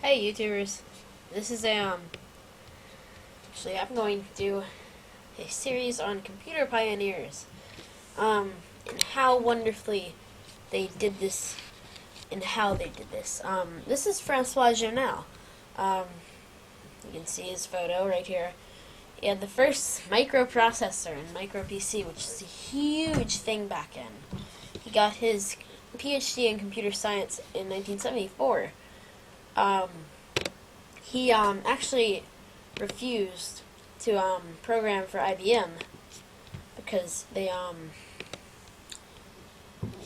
Hey YouTubers, this is actually I'm going to do a series on computer pioneers, and how wonderfully they did this, and how they did this. This is Francois Gernelle. You can see his photo right here. He had the first microprocessor and micro PC, which is a huge thing back then. He got his PhD in computer science in 1974. He actually refused to program for IBM because they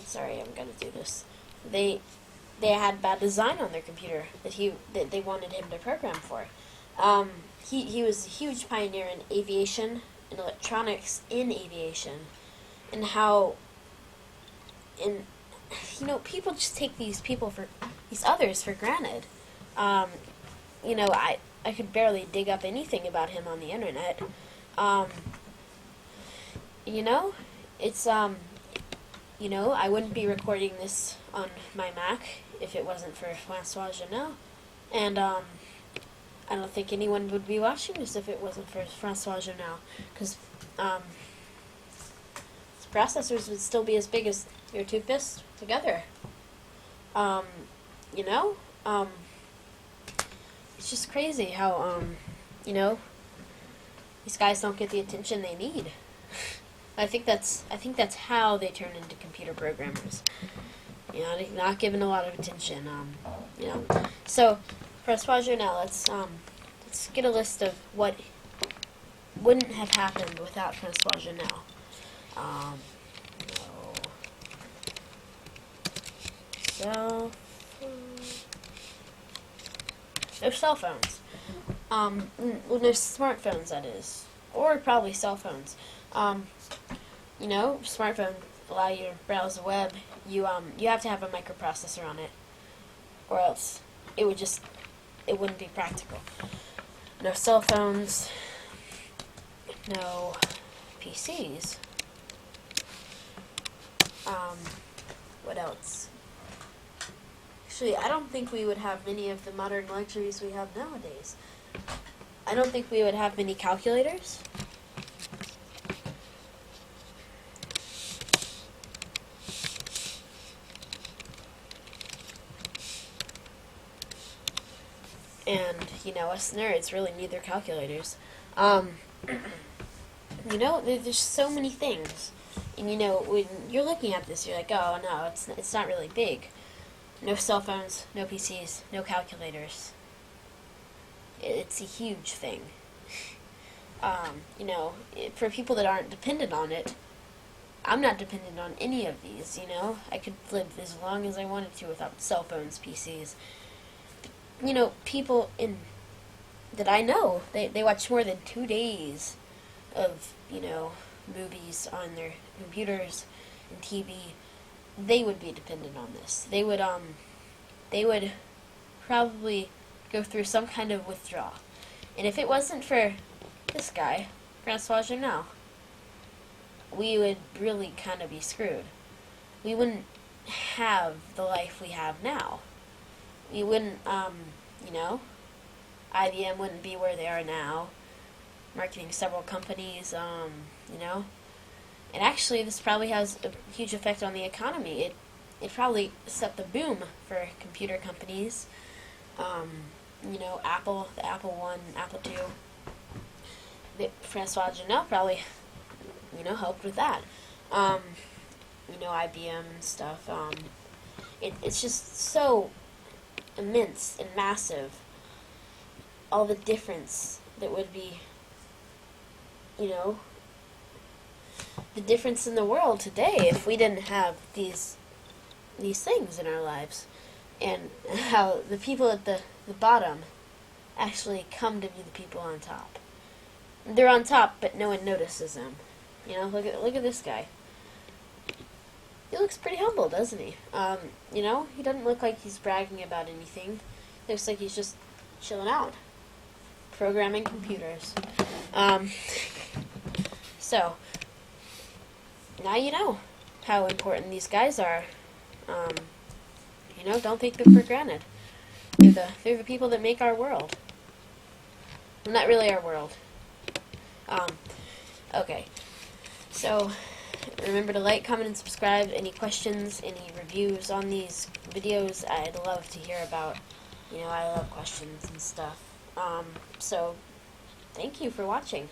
sorry, I'm gonna do this. They had bad design on their computer that they wanted him to program for. He was a huge pioneer in aviation and electronics in aviation, and how people just take these others for granted. I could barely dig up anything about him on the internet. It's I wouldn't be recording this on my Mac if it wasn't for Francois Gernelle, and I don't think anyone would be watching this if it wasn't for Francois Gernelle, because processors would still be as big as your two fists together. It's just crazy how, these guys don't get the attention they need. I think that's how they turn into computer programmers. They're not given a lot of attention. So, Francois Gernelle, let's get a list of what wouldn't have happened without Francois Gernelle. No cell phones. No smartphones, that is. Or probably cell phones. Smartphone allow you to browse the web. You have to have a microprocessor on it, or else it wouldn't be practical. No cell phones. No PCs. What else? Actually, I don't think we would have many of the modern luxuries we have nowadays. I don't think we would have many calculators. And, us nerds really need their calculators. There's so many things. And, when you're looking at this, you're like, oh, no, it's not really big. No cell phones, no PCs, no calculators. It's a huge thing. For people that aren't dependent on it, I'm not dependent on any of these, I could live as long as I wanted to without cell phones, PCs. People that I know, they watch more than 2 days of, movies on their computers and TV. They would be dependent on this. They would probably go through some kind of withdrawal. And if it wasn't for this guy, Francois Gernelle, we would really kind of be screwed. We wouldn't have the life we have now. We wouldn't, IBM wouldn't be where they are now, marketing several companies, And actually, this probably has a huge effect on the economy. It probably set the boom for computer companies. Apple, the Apple I, Apple II. Francois Gernelle probably, helped with that. IBM and stuff. It's just so immense and massive. All the difference that would be, the difference in the world today if we didn't have these things in our lives, and how the people at the bottom actually come to be the people on top. They're on top, but no one notices them. Look at this guy. He looks pretty humble, doesn't he? He doesn't look like he's bragging about anything. He looks like he's just chilling out, programming computers. So, now you know how important these guys are. Don't take them for granted. They're the people that make our world. Well, not really our world. Okay. So, remember to like, comment, and subscribe. Any questions, any reviews on these videos, I'd love to hear about. I love questions and stuff. So, thank you for watching.